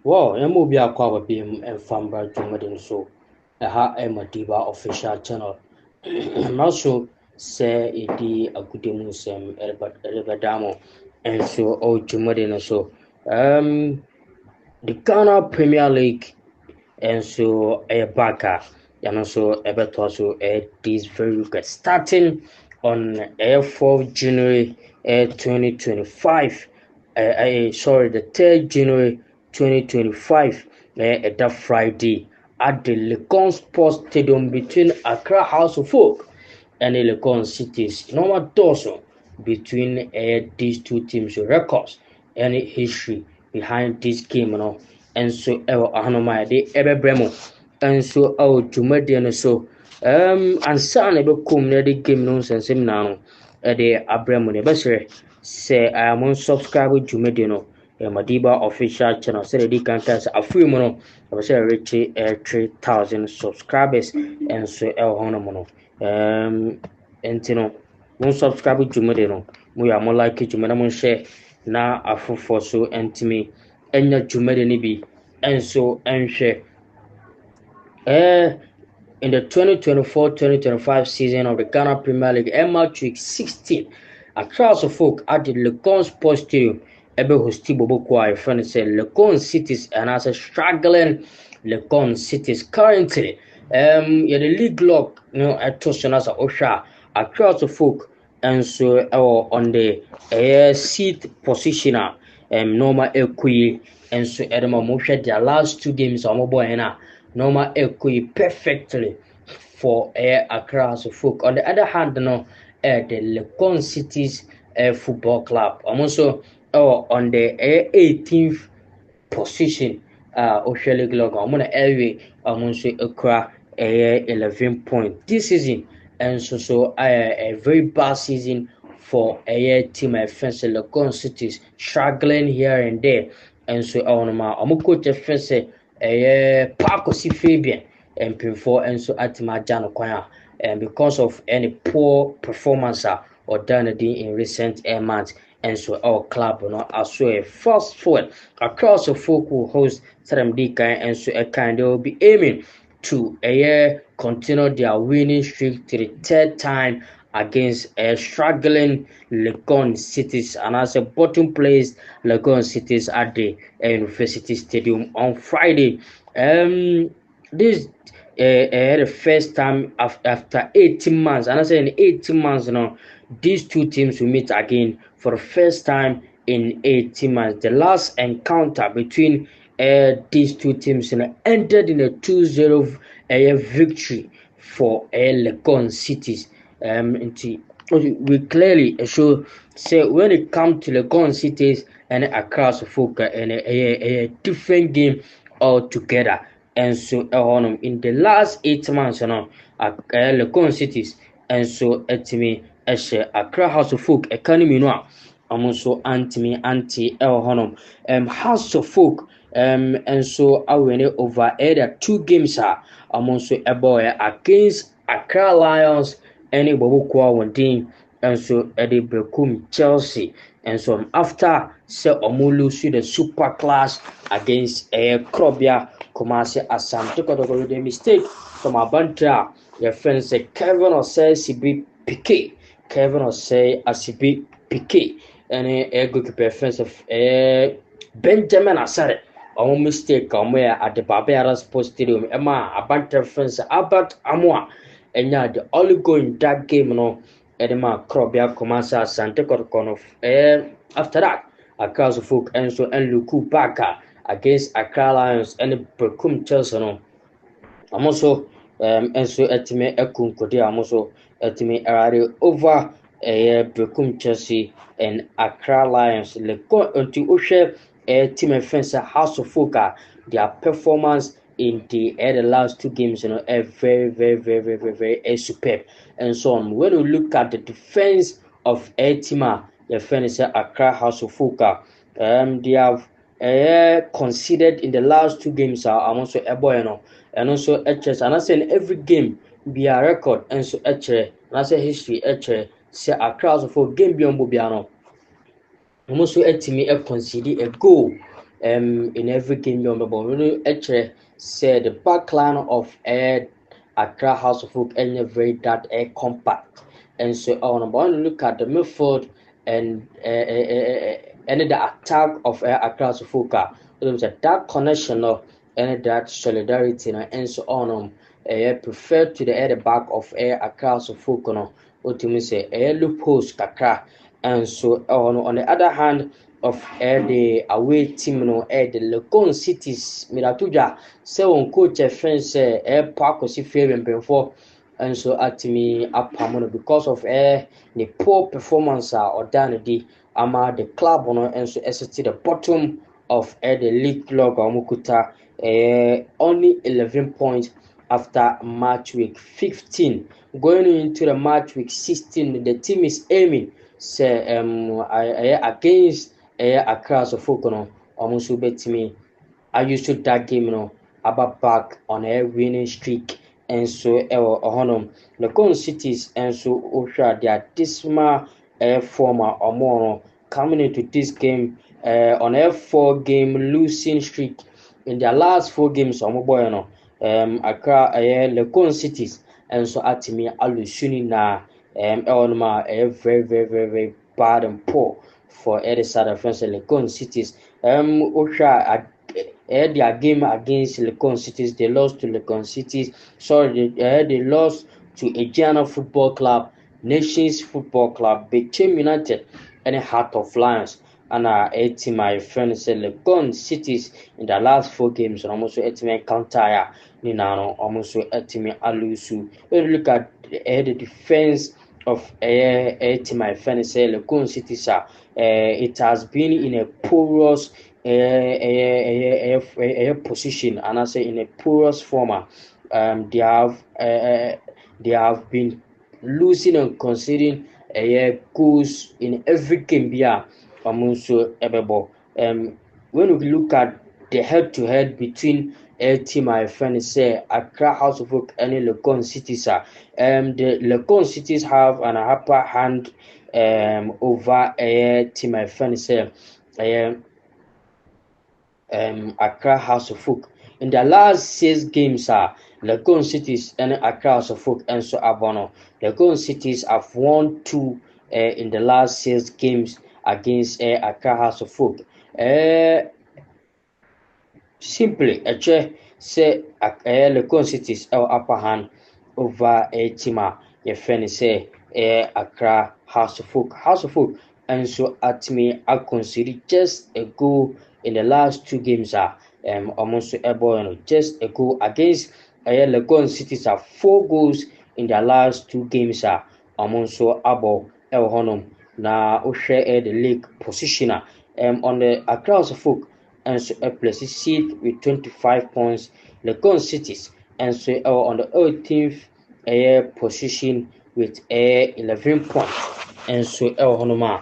Wow, emu bi akwa babim enfamba dwumadin so ɛha Madiba official channel. Also say edi agudemu nsɛm ɛrebɛda and so dwumadin so the Ghana Premier League and so back and also ɛbɛtɔ so this very week starting on 4th January 2025 sorry, the 3rd January 2025, that Friday at the Legon Sports Stadium between Accra House of Folk and the Legon Cities. Normal torso between these two teams, records and history behind this game, and so Ahanoma de Ebebremo, and so Jumadian so and son ebe kum na de game no nsensem na no de abramo ne be say I am on subscribe dwumadi no Madiba official channel say the kankas afu mu no I say reach 3,000 subscribers and so hono mu no enti no mon subscribe dwumadi no mo ya mo like dwumadi mo share na afofo so entimi enya dwumadi ni bi enso enhwe in the 2024-2025 season of the Ghana Premier League, match week 16, across the folk at the Legon Sports Stadium, ebe hosti Bobokwa, friend said Legon Cities and as a struggling Legon Cities currently. Yeah, the league lock, at Toshanas Osha across the folk, and so on the seat positioner, Norma Equi, and so Edema Moshe, their last two games on mobile. Normal equate perfectly for Accra Folk. On the other hand, the Legon Cities Football Club. Also, on the 18th position, Oshele Glog. I'm gonna area. I'm also Accra 11 points this season, and so a very bad season for a team. Offense Legon Cities struggling here and there, and so on my coach offense. Parkosi Fabian and Pinfo and so Atima Jano Kwaya, and because of any poor performance or done in recent months, and so our club as so a fast forward across the folk will host Saramdika and so a kind they will be aiming to continue their winning streak to the 3rd time against a struggling Legon Cities, and as a bottom place Legon Cities at the University Stadium on Friday. This the first time after 18 months, and I say in 18 months now, these two teams will meet again for the first time in 18 months. The last encounter between these two teams ended in a 2-0 victory for Legon Cities. We clearly show say when it comes to Legon Cities and Accra Folk and a different game altogether. And so in the last 8 months, Legon Cities and so etimi Accra House of Folk economy no also anti House of Folk and so I win over either 2 games also against Accra Lions any Bobokwa Wondin and so Eddie Bekum Chelsea and so after say lose the super class against Krobia Kumasi Asante Kotoko the mistake from Abanta your friend say Kevin or say CB Piquet Kevin or say ACB Piquet and a goalkeeper friends of Benjamin Asare our mistake at the Barbera Sports Stadium Emma Abanta friends Albert Amwa and the only goal in that game Edema Krobia Kumasi Asante Kotoko after that Accra Folk and so and Luku Baka against Accra Lions and Bekum Chelsea I'm also and so etime Ekun Kodi I'm also etime Arari over Bekum Chelsea and Accra Lions Leko until Oshe team offense House of Folk their performance in the last 2 games a very superb and so on. When we look at the defense of Etima the friends Accra House of Folk they have conceded in the last 2 games I'm also and also HS and I say in every game be a record and so and I say history say Accra House of Folk game beyond Bobiano also etimi concede a goal in every game you remember really actually said the back line of Accra House of Folk and very that compact. And so on about look at the midfield and the attack of Accra House of Folk, there was a that connection and that solidarity and so on. Prefer to the back of Accra House of Folk, what you say loopholes kakra. And so on the other hand of the away team the Legon Cities Miratuja say on coach a friend say park was favoring before. And so at me up because of the poor performance or done the ama the club and so to the bottom of the league log Mukuta only 11 points after match week 15. Going into the match week 16, the team is aiming say against Accra Folk almost bet me. I used to that game about back on a winning streak. And so the Legon Cities and so Osha their dismal former or more coming into this game on a 4-game losing streak in their last 4 games Accra Legon Cities and so at me alusuni na very very bad and poor for the side of France Legon Cities. Osha their game against Legon Cities, they lost to Legon Cities. Sorry, they lost to Agiana Football Club, Nations Football Club, Big Team United, and Heart of Lions. And team my friends said Legon Cities in the last 4 games, and almost my counter Ninano, almost me Alusu. When you look at the defense of team my friends say Legon Cities, it has been in a porous position, and I say in a porous form. They have been losing and conceding goals in every game. When we look at the head-to-head between team my friend say Accra House of Folk and Legon Cities, the Legon Cities have an upper hand over team my friend say Accra House of Folk. In the last 6 games, Legon Cities and Accra House of Folk and so Abono. Legon Cities have won 2 in the last 6 games against Accra House of Folk. Simply, say Legon Cities upper hand over Tima. Your friend say Accra House of Folk. And so at me, I consider just a goal in the last 2 games almost just a goal against Legon Cities 4 goals in the last 2 games almost abo honum na share the league positioner on the Accra House of Folk and so places seat with 25 points. Legon Cities and so on the 18th position with 11 points. And so honoma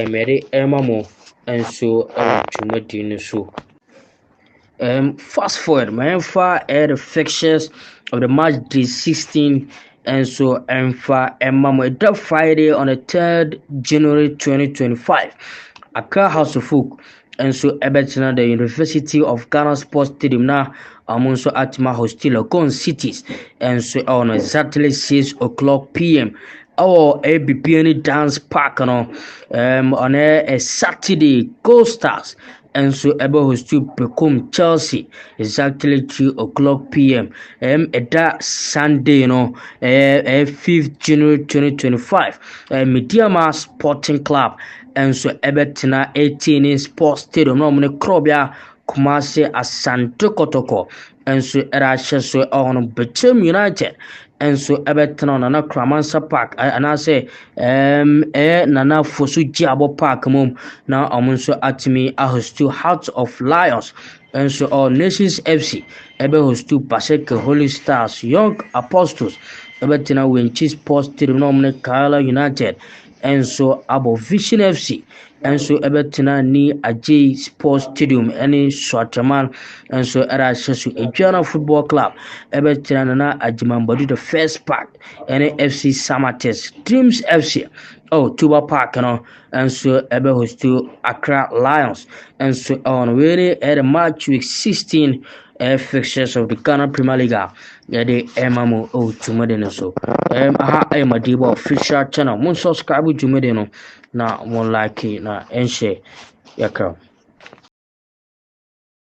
Mary Emamo and so Chumadino so fast forward my the fixtures of the match day 16 and so for that Friday on the 3rd January 2025 Accra House of Folk and so Ebetina the University of Ghana Sports Stadium now so Atma hostel Legon Cities and so on exactly 6:00 p.m. Our ABPN Dance Park on a Saturday Gold Stars and so able host to become Chelsea exactly 2:00 p.m. That Sunday 5th January 2025 Mediama Sporting Club and so Ebetina 18 Sports Stadium no mune Krobia Kumasi Asante Kotoko and so Erasha so on Becham United and so Everton Nana Kramansa Park and I say Nana Fosu Jabo Park mum now so at me I host to Hearts of Lions and so all Nations FC ebe host to Paseka Holy Stars Young Apostles Everton Winchis Post Trinomne Kala United enso abo Vision FC enso ebetena ni Ajay Sports Stadium ene Swaterman enso era hyeso Edwana Football Club ebetena na Ajimambadu the first part ene FC Samatex Dreams FC Tuba Park no enso ebe hostu Accra Lions enso on really at match week 16 fixtures of the Ghana Premier League yade emamo tumade no so aha Madiba official channel mun subscribe tumade no na mon like na enshare yakra